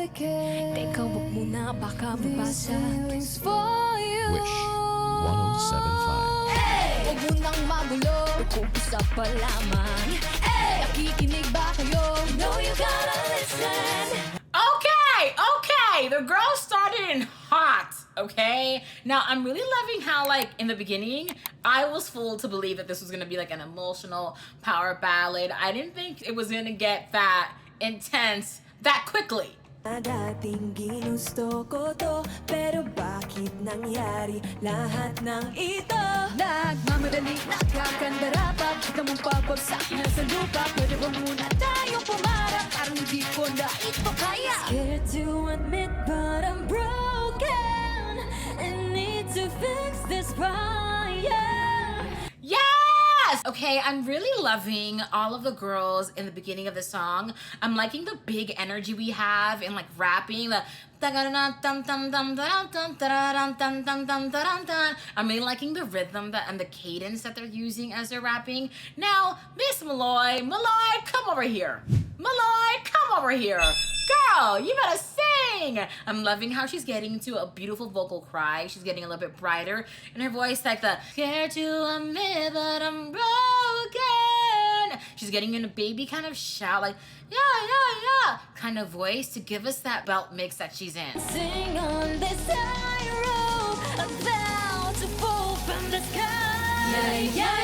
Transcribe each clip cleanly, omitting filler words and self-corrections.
Teka, wag muna, baka mabasa. Wish 1075. Hey! Huwag munang magulo, nag-umpisa pa lamang. Hey! Nakikinig ba kayo? No, you gotta listen. Okay, the girl started in hot, okay? Now, I'm really loving how, like, in the beginning, I was fooled to believe that this was gonna be, like, an emotional power ballad. I didn't think it was gonna get that intense that quickly. Dating ginusto ko to, pero bakit nangyari lahat ng ito? Nagmamadali, nakakandara, kita mong pabagsak na sa lupa. Pwede ba muna tayong pumarap? Parang hindi ko na ito kaya. Scared to admit, but I'm broken and need to fix this fire. Yes! Okay, I'm really loving all of the girls in the beginning of the song. I'm liking the big energy we have in like rapping. I'm really liking the rhythm and the cadence that they're using as they're rapping. Now, Miss Malloy, come over here. Malloy, come over here. Girl, you better sing. I'm loving how she's getting to a beautiful vocal cry. She's getting a little bit brighter in her voice, like the scared to admit but I'm broken. She's getting in a baby kind of shout, like yeah kind of voice to give us that belt mix that she's in. Sing on this high road, about to fall from the sky. Yeah.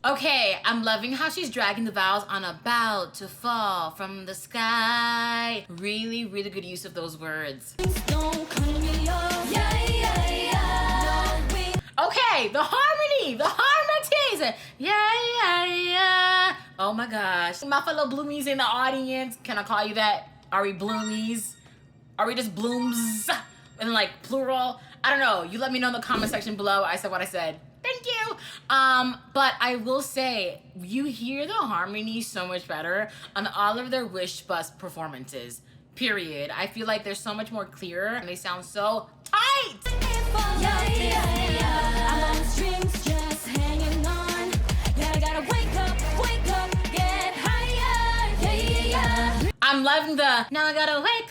Okay, I'm loving how she's dragging the vowels on about to fall from the sky. Really, really good use of those words. Don't cut me off. Yeah. Okay, the harmonies. Yeah. Oh my gosh. My fellow bloomies in the audience, can I call you that? Are we bloomies? Are we just blooms? And like plural? I don't know. You let me know in the comment section below. I said what I said. Thank you. But I will say, you hear the harmony so much better on all of their Wish Bus performances. Period. I feel like they're so much more clearer and they sound so tight. Yeah. I'm on strings, just hanging on. Yeah, I gotta wake up, get higher. Yeah. I'm loving the now I gotta wake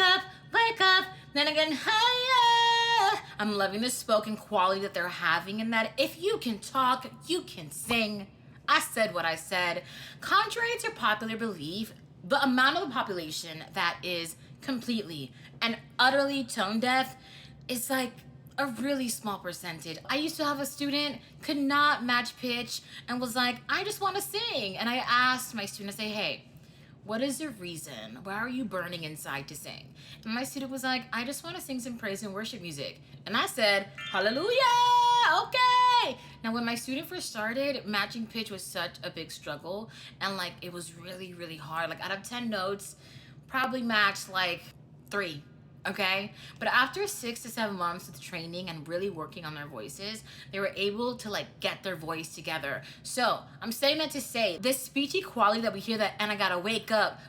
up, then again higher. I'm loving the spoken quality that they're having in that if you can talk, you can sing. I said what I said. Contrary to popular belief, the amount of the population that is completely and utterly tone deaf is like a really small percentage. I used to have a student could not match pitch and was like, I just want to sing. And I asked my student, I say, hey, what is your reason? Why are you burning inside to sing? And my student was like, I just want to sing some praise and worship music. And I said, hallelujah, okay. Now when my student first started, matching pitch was such a big struggle. And like, it was really, really hard. Like out of 10 notes, probably matched like 3. Okay, but after 6 to 7 months of training and really working on their voices, they were able to like get their voice together. So I'm saying that to say this speechy quality that we hear that, and I gotta wake up,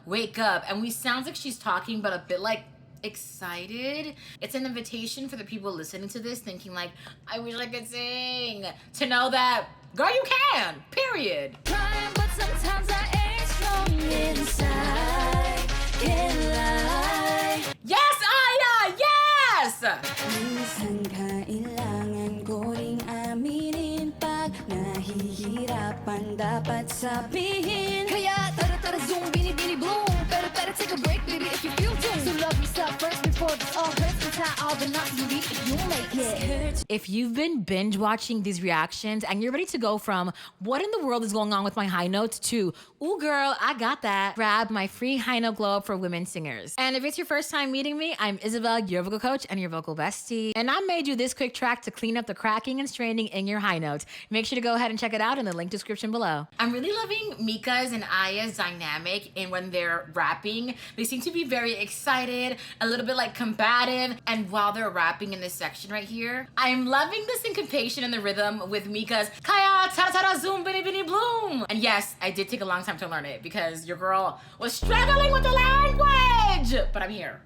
and we sounds like she's talking, but a bit like excited. It's an invitation for the people listening to this thinking like, I wish I could sing, to know that, girl, you can, period. Trying, but sometimes I ain't strong inside. Can't lie. Yes, Aya, yes! Minsan kailangan ko ring aminin pag nahihirapan dapat sabihin. Kaya tara zoom, bini bloom. Better take a break, baby, if you feel doomed. So love yourself first before this all hurts. And tie all the knots you need if you make it. If you've been binge watching these reactions and you're ready to go from what in the world is going on with my high notes to, ooh girl, I got that, grab my free high note glow up for women singers. And if it's your first time meeting me, I'm Isabel, your vocal coach and your vocal bestie. And I made you this quick track to clean up the cracking and straining in your high notes. Make sure to go ahead and check it out in the link description below. I'm really loving Mika's and Aya's dynamic in when they're rapping. They seem to be very excited, a little bit like combative, and while they're rapping in this section right here, I'm loving the syncopation and the rhythm with Mika's Kaya Tara Tara Zoom Bini Bini Bloom. And yes, I did take a long time to learn it because your girl was struggling with the language, but I'm here.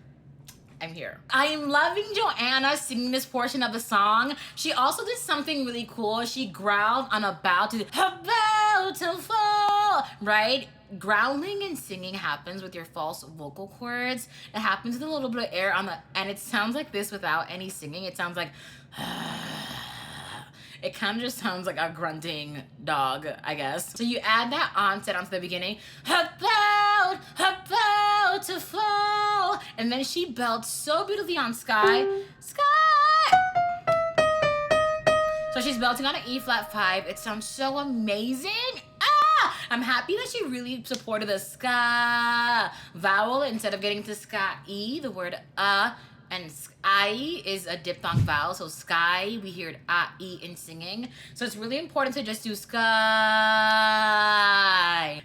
I am loving Joanna singing this portion of the song. She also did something really cool. She growled on about to fall, right? growling and singing happens with your false vocal cords. It happens with a little bit of air on the, and it sounds like this without any singing. It sounds like, it kind of just sounds like a grunting dog, I guess. So you add that onset onto the beginning, about to fall, and then she belts so beautifully on sky, sky. So she's belting on an E flat 5. It sounds so amazing. Ah! I'm happy that she really supported the ska vowel instead of getting to ska E, the word and I is a diphthong vowel, so sky, we hear I-E in singing. So it's really important to just do sky.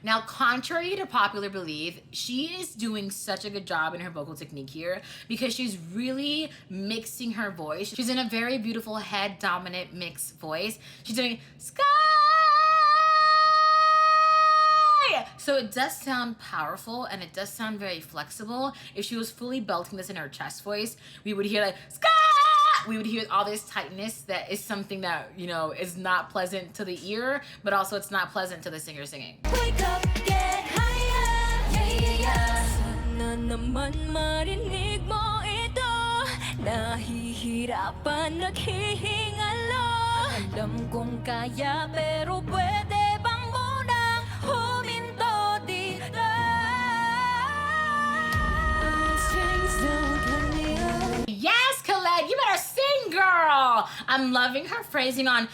Now, contrary to popular belief, she is doing such a good job in her vocal technique here because she's really mixing her voice. She's in a very beautiful head dominant mixed voice. She's doing sky. So it does sound powerful and it does sound very flexible. If she was fully belting this in her chest voice, we would hear like, ska! We would hear all this tightness that is something that, you know, is not pleasant to the ear, but also it's not pleasant to the singer singing. Wake up, get higher, yeah, yeah, yeah. Sana naman marinig mo ito. Nahihirapan, naghihingalo. Alam kong kaya, pero pwede bang munang huminto dito? Strings don't cut me off. Yes, Colette, you better sing, girl. I'm loving her phrasing on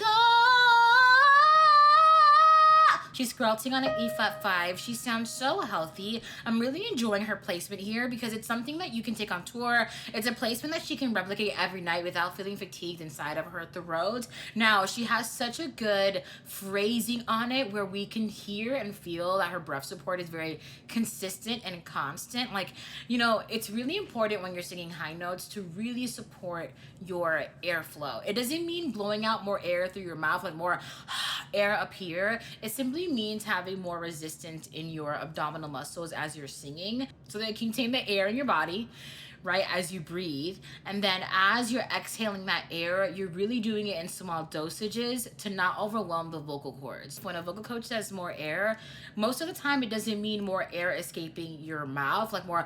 she's scrolting on an E flat 5. She sounds so healthy. I'm really enjoying her placement here because it's something that you can take on tour. It's a placement that she can replicate every night without feeling fatigued inside of her throat. Now, she has such a good phrasing on it where we can hear and feel that her breath support is very consistent and constant. Like, you know, it's really important when you're singing high notes to really support your airflow. It doesn't mean blowing out more air through your mouth, like more air up here. It simply means having more resistance in your abdominal muscles as you're singing so that it can contain the air in your body, right, as you breathe. And then as you're exhaling that air, you're really doing it in small dosages to not overwhelm the vocal cords. When a vocal coach says more air, most of the time it doesn't mean more air escaping your mouth, like more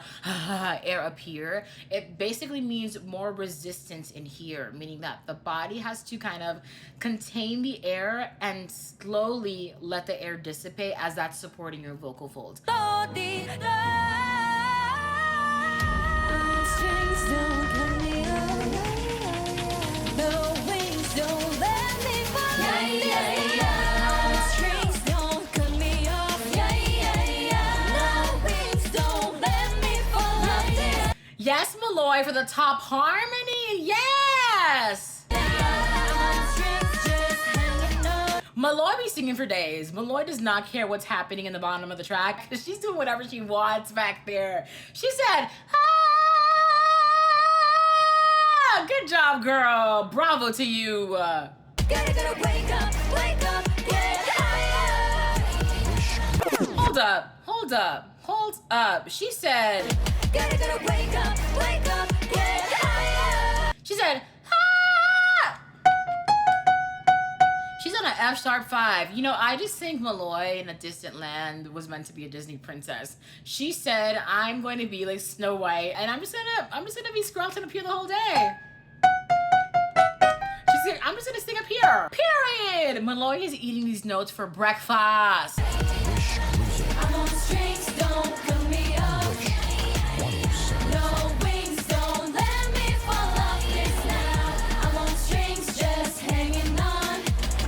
air up here. It basically means more resistance in here, meaning that the body has to kind of contain the air and slowly let the air dissipate as that's supporting your vocal folds. Strings don't cut me off. The wings don't let me fall. Yeah, yeah, yeah. Strings don't cut me off. Yeah, yeah, yeah. The wings don't let me fall. Yeah. Yes, Malloy, for the top harmony. Yes. Strings just hanging on. Malloy be singing for days. Malloy does not care what's happening in the bottom of the track. She's doing whatever she wants back there. She said, good job, girl. Bravo to you. Gotta wake up, get higher. Hold up. She said, Gotta wake up, get higher. she said, she's on an F sharp 5. You know, I just think Malloy in A Distant Land was meant to be a Disney princess. She said, I'm going to be like Snow White, and I'm just gonna be scrolling up here the whole day. I'm just gonna sing up here. Period. Malloy is eating these notes for breakfast. I'm on strings, don't cut me off. No wings, don't let me fall off this now. I'm on strings, just hanging on.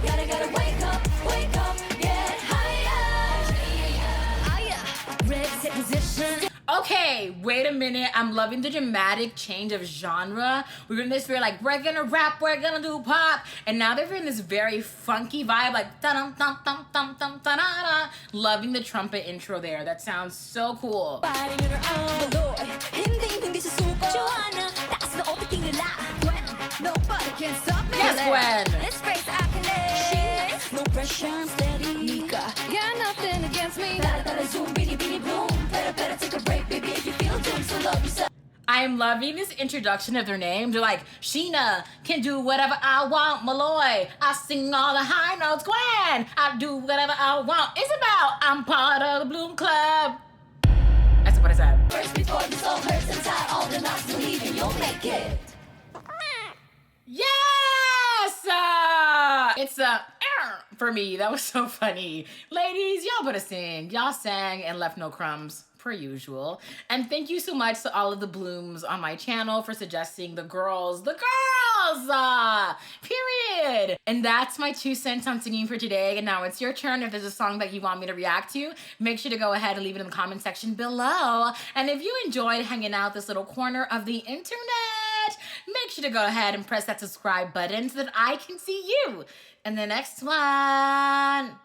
Gotta wake up, get higher. Red set position. Okay, wait a minute. I'm loving the dramatic change of genre. We were in this very like, we're gonna rap, we're gonna do pop. And now they're in this very funky vibe, like dum dum dum dum dum da da. Loving the trumpet intro there. That sounds so cool. Fighting in her own Lord. Hindi siya suko. Joanna, that's the only thing you like. When nobody can stop me. Yes, Gwen. Let's face I can live. No pressure, I'm steady. Nika, got nothing against me. Zoom, BINI, BINI, boom. Better take a break, baby, if you feel doomed. So love yourself. I am loving this introduction of their names. They're like, Sheena can do whatever I want. Malloy, I sing all the high notes. Gwen, I do whatever I want. Isabel, I'm part of the Bloom Club. That's what I said. First before this all hurts inside, all the knots believe and you'll make it. Yes! It's a for me. That was so funny. Ladies, y'all better sing. Y'all sang and left no crumbs, per usual. And thank you so much to all of the blooms on my channel for suggesting the girls, period. And that's my 2 cents on singing for today. And now it's your turn. If there's a song that you want me to react to, make sure to go ahead and leave it in the comment section below. And if you enjoyed hanging out this little corner of the internet, make sure to go ahead and press that subscribe button so that I can see you in the next one.